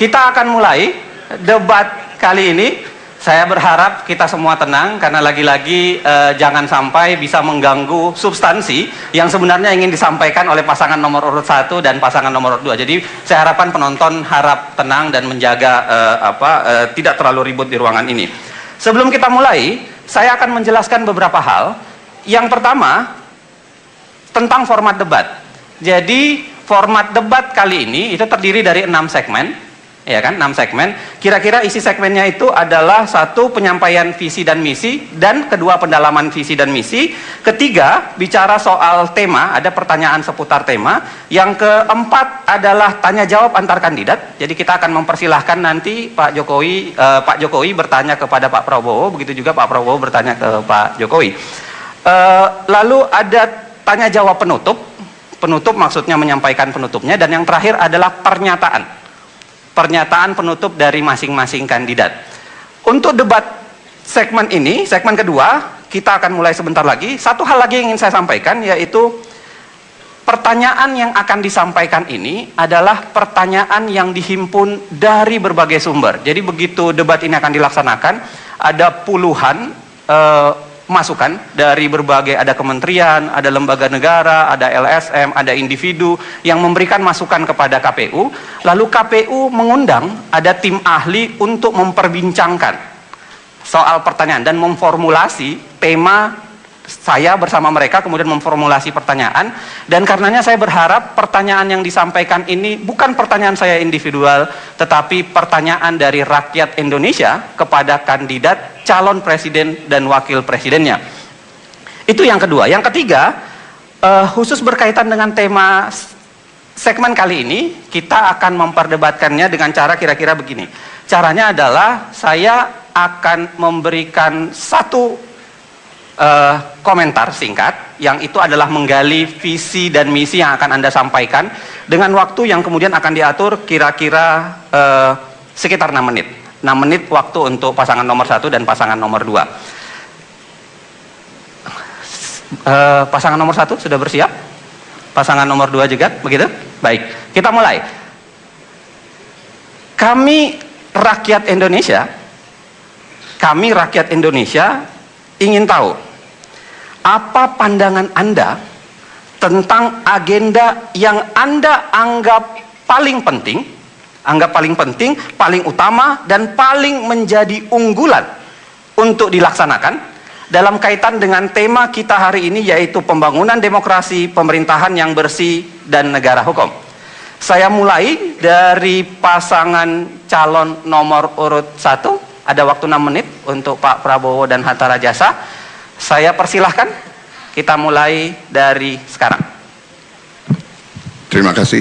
Kita akan mulai debat kali ini. Saya berharap kita semua tenang, karena lagi-lagi jangan sampai bisa mengganggu substansi yang sebenarnya ingin disampaikan oleh pasangan nomor urut 1 dan pasangan nomor urut 2. Jadi saya harapkan penonton harap tenang dan menjaga tidak terlalu ribut di ruangan ini. Sebelum kita mulai, saya akan menjelaskan beberapa hal. Yang pertama, tentang format debat. Jadi format debat kali ini itu terdiri dari 6 segmen. Ya kan, 6 segmen. Kira-kira isi segmennya itu adalah 1, penyampaian visi dan misi, dan kedua, pendalaman visi dan misi. Ketiga, bicara soal tema, ada pertanyaan seputar tema. Yang keempat adalah tanya jawab antar kandidat. Jadi kita akan mempersilahkan nanti Pak Jokowi bertanya kepada Pak Prabowo, begitu juga Pak Prabowo bertanya ke Pak Jokowi. Lalu ada tanya jawab penutup. Penutup maksudnya menyampaikan penutupnya, dan yang terakhir adalah pernyataan penutup dari masing-masing kandidat. Untuk debat segmen ini, segmen kedua, kita akan mulai sebentar lagi. Satu hal lagi yang ingin saya sampaikan, yaitu pertanyaan yang akan disampaikan ini adalah pertanyaan yang dihimpun dari berbagai sumber. Jadi begitu debat ini akan dilaksanakan, ada puluhan masukan dari berbagai, ada kementerian, ada lembaga negara, ada LSM, ada individu yang memberikan masukan kepada KPU. Lalu KPU mengundang ada tim ahli untuk memperbincangkan soal pertanyaan dan memformulasi tema. Saya bersama mereka kemudian memformulasi pertanyaan, dan karenanya saya berharap pertanyaan yang disampaikan ini bukan pertanyaan saya individual, tetapi pertanyaan dari rakyat Indonesia kepada kandidat calon presiden dan wakil presidennya. Itu yang kedua. Yang ketiga, khusus berkaitan dengan tema segmen kali ini, kita akan memperdebatkannya dengan cara kira-kira begini. Caranya adalah saya akan memberikan satu komentar singkat, yang itu adalah menggali visi dan misi yang akan Anda sampaikan, dengan waktu yang kemudian akan diatur kira-kira sekitar 6 menit. 6 menit waktu untuk pasangan nomor 1 dan pasangan nomor 2. Pasangan nomor 1 sudah bersiap? Pasangan nomor 2 juga, begitu? Baik, kita mulai. Kami rakyat Indonesia ingin tahu apa pandangan Anda tentang agenda yang Anda anggap paling penting, paling utama, dan paling menjadi unggulan untuk dilaksanakan dalam kaitan dengan tema kita hari ini, yaitu pembangunan demokrasi, pemerintahan yang bersih, dan negara hukum. Saya mulai dari pasangan calon nomor urut 1. Ada waktu 6 menit untuk Pak Prabowo dan Hatta Rajasa. Saya persilahkan, kita mulai dari sekarang. Terima kasih.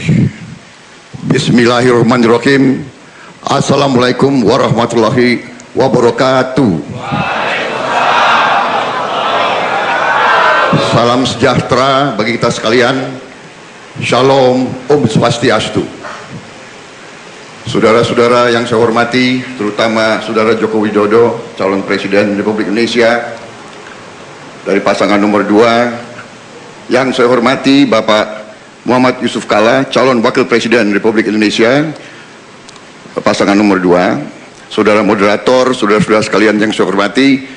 Bismillahirrahmanirrahim. Assalamualaikum warahmatullahi wabarakatuh. Salam sejahtera bagi kita sekalian. Shalom, Om Swastiastu. Saudara-saudara yang saya hormati, terutama Saudara Joko Widodo, calon Presiden Republik Indonesia dari pasangan nomor 2, yang saya hormati Bapak Muhammad Yusuf Kalla, calon Wakil Presiden Republik Indonesia, pasangan nomor 2, saudara moderator, saudara-saudara sekalian yang saya hormati,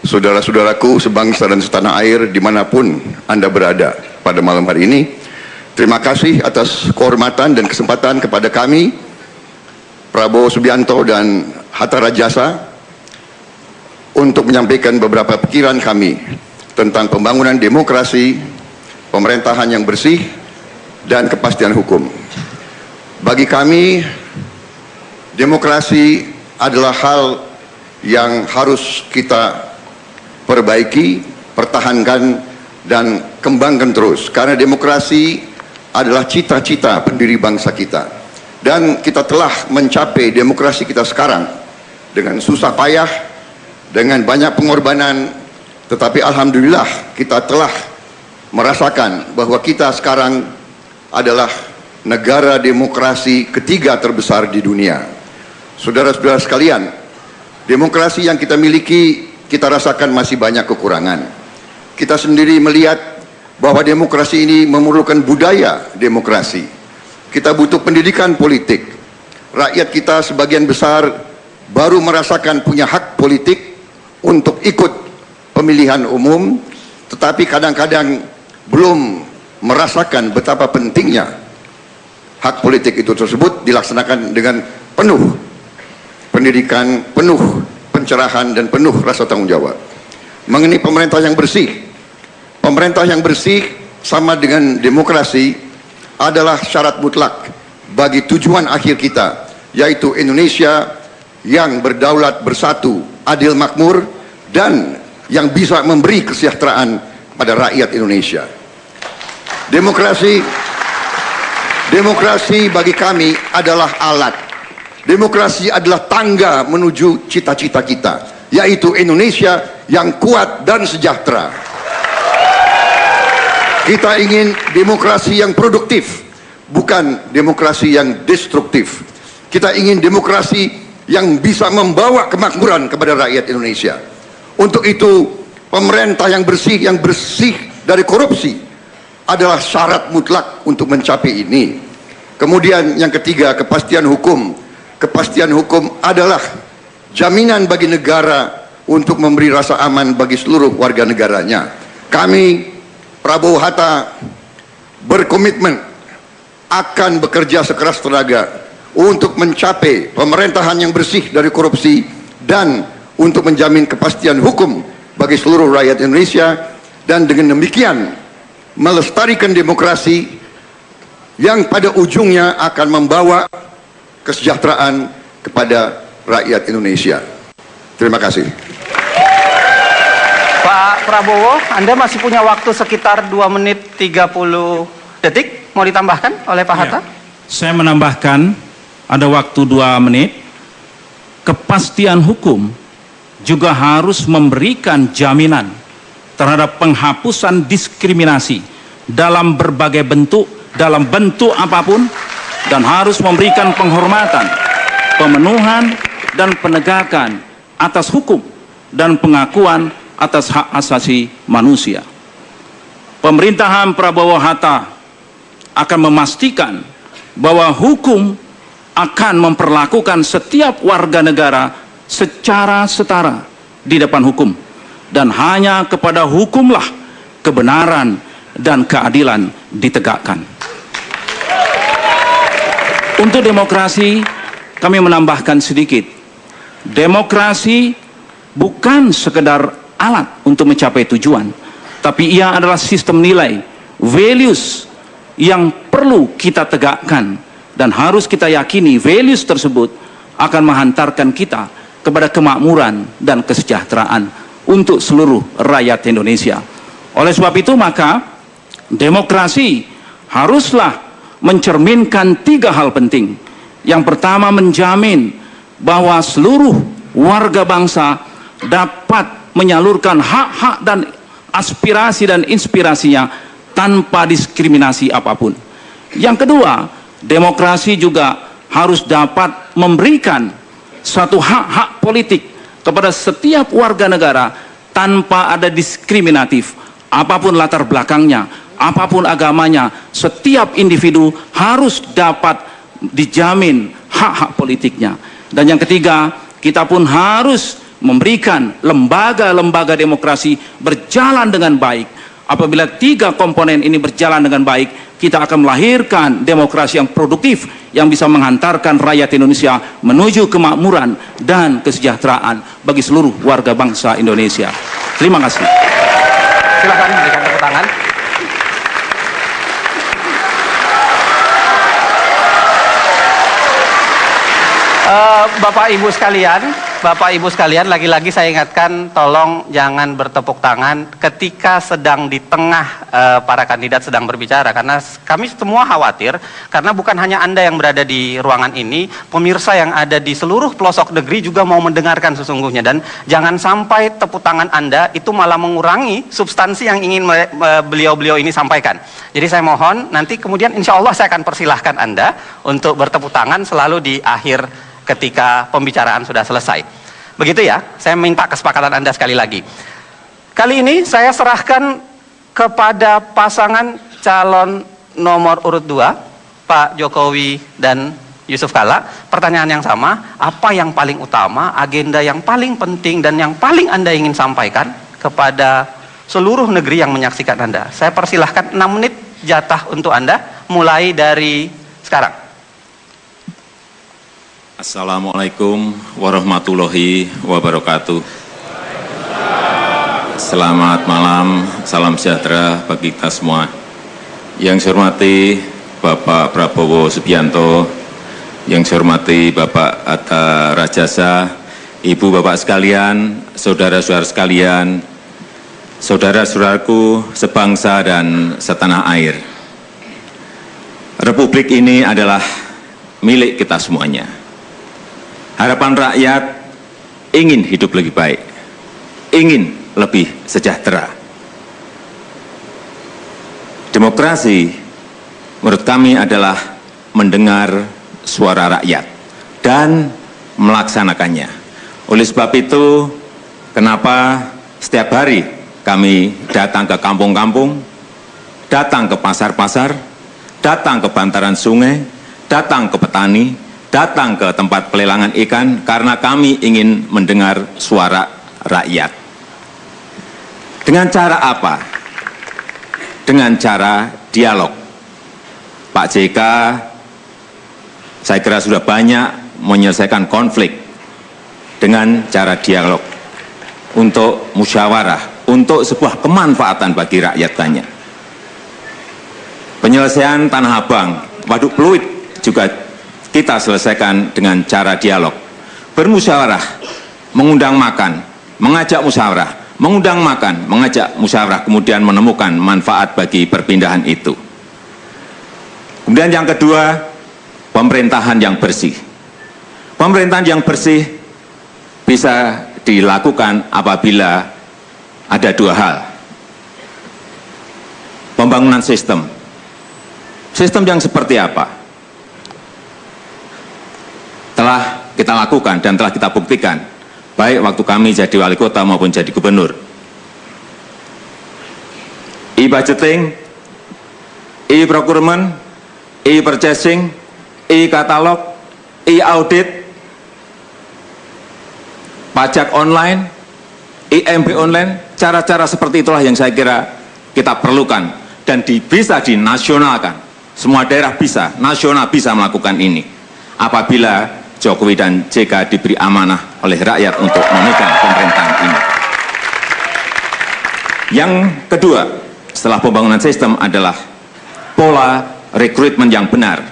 saudara-saudaraku sebangsa dan setanah air dimanapun Anda berada pada malam hari ini. Terima kasih atas kehormatan dan kesempatan kepada kami, Prabowo Subianto dan Hatta Rajasa, untuk menyampaikan beberapa pikiran kami tentang pembangunan demokrasi, pemerintahan yang bersih, dan kepastian hukum. Bagi kami, demokrasi adalah hal yang harus kita perbaiki, pertahankan, dan kembangkan terus. Karena demokrasi adalah cita-cita pendiri bangsa kita. Dan kita telah mencapai demokrasi kita sekarang dengan susah payah, dengan banyak pengorbanan, tetapi alhamdulillah kita telah merasakan bahwa kita sekarang adalah negara demokrasi ketiga terbesar di dunia. Saudara-saudara sekalian, demokrasi yang kita miliki, kita rasakan masih banyak kekurangan. Kita sendiri melihat bahwa demokrasi ini memerlukan budaya demokrasi. Kita butuh pendidikan politik, rakyat kita sebagian besar baru merasakan punya hak politik untuk ikut pemilihan umum, tetapi kadang-kadang belum merasakan betapa pentingnya hak politik itu tersebut dilaksanakan dengan penuh pendidikan, penuh pencerahan, dan penuh rasa tanggung jawab. Mengenai pemerintah yang bersih sama dengan demokrasi adalah syarat mutlak bagi tujuan akhir kita, yaitu Indonesia yang berdaulat, bersatu, adil, makmur, dan yang bisa memberi kesejahteraan pada rakyat Indonesia. Demokrasi bagi kami adalah alat. Demokrasi adalah tangga menuju cita-cita kita, yaitu Indonesia yang kuat dan sejahtera. Kita ingin demokrasi yang produktif, bukan demokrasi yang destruktif. Kita ingin demokrasi yang bisa membawa kemakmuran kepada rakyat Indonesia. Untuk itu, pemerintah yang bersih dari korupsi adalah syarat mutlak untuk mencapai ini. Kemudian yang ketiga, kepastian hukum. Kepastian hukum adalah jaminan bagi negara untuk memberi rasa aman bagi seluruh warga negaranya. Kami, Prabowo Hatta, berkomitmen akan bekerja sekeras tenaga untuk mencapai pemerintahan yang bersih dari korupsi dan untuk menjamin kepastian hukum bagi seluruh rakyat Indonesia, dan dengan demikian melestarikan demokrasi yang pada ujungnya akan membawa kesejahteraan kepada rakyat Indonesia. Terima kasih. Pak Prabowo, Anda masih punya waktu sekitar 2 menit 30 detik. Mau ditambahkan oleh Pak Hatta? Ya, saya menambahkan ada waktu 2 menit. Kepastian hukum juga harus memberikan jaminan terhadap penghapusan diskriminasi dalam berbagai bentuk, dalam bentuk apapun, dan harus memberikan penghormatan, pemenuhan, dan penegakan atas hukum dan pengakuan atas hak asasi manusia. Pemerintahan Prabowo Hatta akan memastikan bahwa hukum akan memperlakukan setiap warga negara secara setara di depan hukum, dan hanya kepada hukumlah kebenaran dan keadilan ditegakkan. Untuk demokrasi, kami menambahkan sedikit. Demokrasi bukan sekedar alat untuk mencapai tujuan, tapi ia adalah sistem nilai, values yang perlu kita tegakkan, dan harus kita yakini values tersebut akan menghantarkan kita kepada kemakmuran dan kesejahteraan untuk seluruh rakyat Indonesia. Oleh sebab itu, maka demokrasi haruslah mencerminkan 3 hal penting. Yang pertama, menjamin bahwa seluruh warga bangsa dapat menyalurkan hak-hak dan aspirasi dan inspirasinya tanpa diskriminasi apapun. Yang kedua, demokrasi juga harus dapat memberikan suatu hak-hak politik kepada setiap warga negara tanpa ada diskriminatif. Apapun latar belakangnya, apapun agamanya, setiap individu harus dapat dijamin hak-hak politiknya. Dan yang ketiga, kita pun harus memberikan lembaga-lembaga demokrasi berjalan dengan baik. Apabila 3 komponen ini berjalan dengan baik, kita akan melahirkan demokrasi yang produktif yang bisa menghantarkan rakyat Indonesia menuju kemakmuran dan kesejahteraan bagi seluruh warga bangsa Indonesia. Terima kasih. Silakan berikan tepuk tangan. Bapak Ibu sekalian, lagi-lagi saya ingatkan, tolong jangan bertepuk tangan ketika sedang di tengah para kandidat sedang berbicara, karena kami semua khawatir, karena bukan hanya Anda yang berada di ruangan ini, pemirsa yang ada di seluruh pelosok negeri juga mau mendengarkan sesungguhnya, dan jangan sampai tepuk tangan Anda itu malah mengurangi substansi yang ingin beliau-beliau ini sampaikan. Jadi saya mohon, nanti kemudian insya Allah saya akan persilahkan Anda untuk bertepuk tangan selalu di akhir ketika pembicaraan sudah selesai. Begitu ya, saya minta kesepakatan Anda sekali lagi. Kali ini saya serahkan kepada pasangan calon nomor urut 2, Pak Jokowi dan Yusuf Kalla, pertanyaan yang sama, apa yang paling utama, agenda yang paling penting dan yang paling Anda ingin sampaikan kepada seluruh negeri yang menyaksikan Anda? Saya persilahkan 6 menit jatah untuk Anda, mulai dari sekarang. Assalamualaikum warahmatullahi wabarakatuh. Selamat malam, salam sejahtera bagi kita semua. Yang saya hormati Bapak Prabowo Subianto, yang saya hormati Bapak Hatta Rajasa, Ibu Bapak sekalian, saudara-saudara sekalian, saudara-saudaraku sebangsa dan setanah air. Republik ini adalah milik kita semuanya. Harapan rakyat ingin hidup lebih baik, ingin lebih sejahtera. Demokrasi menurut kami adalah mendengar suara rakyat dan melaksanakannya. Oleh sebab itu, kenapa setiap hari kami datang ke kampung-kampung, datang ke pasar-pasar, datang ke bantaran sungai, datang ke petani, datang ke tempat pelelangan ikan, karena kami ingin mendengar suara rakyat. Dengan cara apa? Dengan cara dialog. Pak JK, saya kira sudah banyak menyelesaikan konflik dengan cara dialog, untuk musyawarah, untuk sebuah kemanfaatan bagi rakyat banyak. Penyelesaian Tanah Abang, Waduk Pluit juga kita selesaikan dengan cara dialog. Bermusyawarah, mengundang makan, mengajak musyawarah, mengundang makan, mengajak musyawarah, kemudian menemukan manfaat bagi perpindahan itu. Kemudian yang kedua, pemerintahan yang bersih. Pemerintahan yang bersih bisa dilakukan apabila ada 2 hal. Pembangunan sistem. Sistem yang seperti apa? Telah kita lakukan dan telah kita buktikan, baik waktu kami jadi wali kota maupun jadi gubernur. E-budgeting, e-procurement, e-purchasing, e-katalog, e-audit, pajak online, IMB online, cara-cara seperti itulah yang saya kira kita perlukan dan bisa dinasionalkan. Semua daerah bisa, nasional bisa melakukan ini. Apabila Jokowi dan JK diberi amanah oleh rakyat untuk memegang pemerintahan ini. Yang kedua, setelah pembangunan sistem adalah pola rekrutmen yang benar.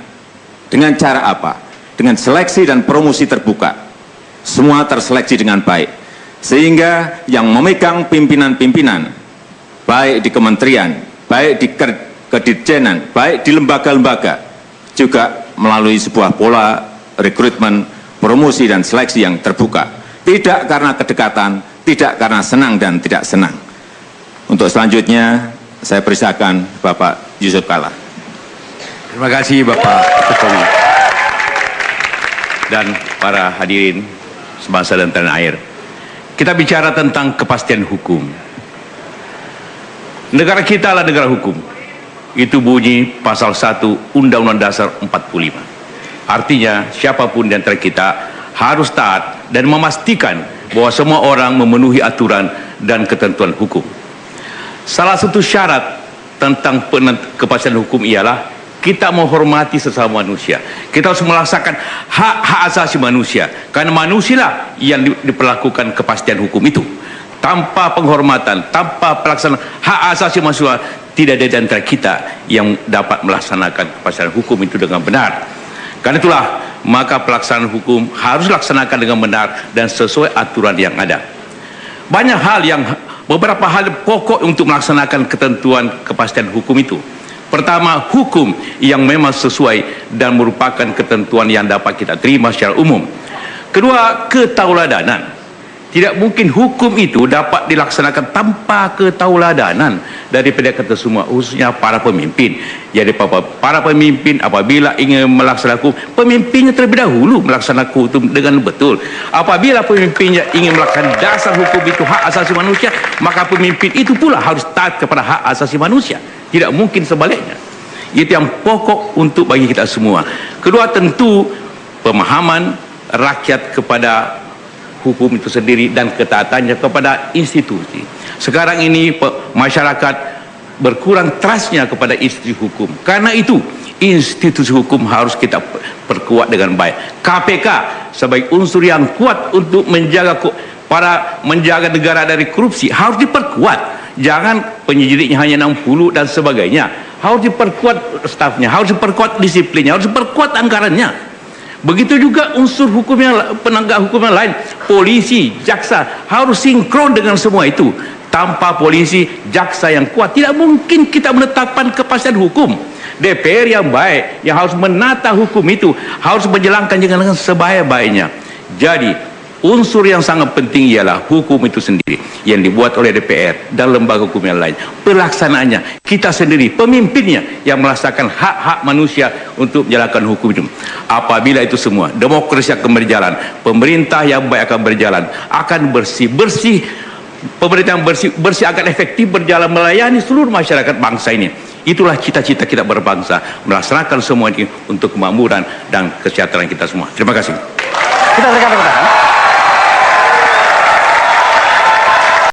Dengan cara apa? Dengan seleksi dan promosi terbuka. Semua terseleksi dengan baik. Sehingga yang memegang pimpinan-pimpinan, baik di kementerian, baik di kedirjenan, baik di lembaga-lembaga, juga melalui sebuah pola rekrutmen, promosi dan seleksi yang terbuka. Tidak karena kedekatan, tidak karena senang dan tidak senang. Untuk selanjutnya, saya persilakan Bapak Yusuf Kalla. Terima kasih Bapak Jokowi dan para hadirin sebangsa dan tanah air. Kita bicara tentang kepastian hukum. Negara kita adalah negara hukum. Itu bunyi pasal 1 Undang-Undang Dasar 45. Artinya siapapun di antara kita harus taat dan memastikan bahwa semua orang memenuhi aturan dan ketentuan hukum. Salah satu syarat tentang kepastian hukum ialah kita menghormati sesama manusia. Kita harus melaksanakan hak-hak asasi manusia. Karena manusialah yang diperlakukan kepastian hukum itu. Tanpa penghormatan, tanpa pelaksanaan hak asasi manusia, tidak ada di antara kita yang dapat melaksanakan kepastian hukum itu dengan benar. Karena itulah, maka pelaksanaan hukum harus dilaksanakan dengan benar dan sesuai aturan yang ada. Banyak hal beberapa hal pokok untuk melaksanakan ketentuan kepastian hukum itu. Pertama, hukum yang memang sesuai dan merupakan ketentuan yang dapat kita terima secara umum. Kedua, ketauladanan. Tidak mungkin hukum itu dapat dilaksanakan tanpa ketauladanan daripada kita semua, khususnya para pemimpin. Jadi para pemimpin apabila ingin melaksanakan, pemimpinnya terlebih dahulu melaksanakan hukum dengan betul. Apabila pemimpinnya ingin melaksanakan dasar hukum itu hak asasi manusia, maka pemimpin itu pula harus taat kepada hak asasi manusia. Tidak mungkin sebaliknya. Itu yang pokok untuk bagi kita semua. Kedua, tentu pemahaman rakyat kepada hukum itu sendiri dan ketaatannya kepada institusi. Sekarang ini masyarakat berkurang trustnya kepada institusi hukum. Karena itu institusi hukum harus kita perkuat dengan baik. KPK sebagai unsur yang kuat untuk menjaga negara dari korupsi harus diperkuat. Jangan penyidiknya hanya 60 dan sebagainya. Harus diperkuat stafnya, harus diperkuat disiplinnya, harus diperkuat anggarannya. Begitu juga unsur hukumnya, penegak hukum yang lain, polisi, jaksa harus sinkron dengan semua itu. Tanpa polisi, jaksa yang kuat, tidak mungkin kita menetapkan kepastian hukum. DPR yang baik, yang harus menata hukum itu, harus menjalankan dengan sebaik-baiknya. Jadi unsur yang sangat penting ialah hukum itu sendiri yang dibuat oleh DPR dan lembaga hukum yang lain. Pelaksanaannya kita sendiri, pemimpinnya yang melaksanakan hak-hak manusia untuk menjalankan hukum itu. Apabila itu semua, demokrasi akan berjalan, pemerintah yang baik akan berjalan, akan bersih-bersih, pemerintah yang bersih akan efektif berjalan melayani seluruh masyarakat bangsa ini. Itulah cita-cita kita berbangsa, melaksanakan semua ini untuk kemakmuran dan kesejahteraan kita semua. Terima kasih. Kita berikan tepuk tangan.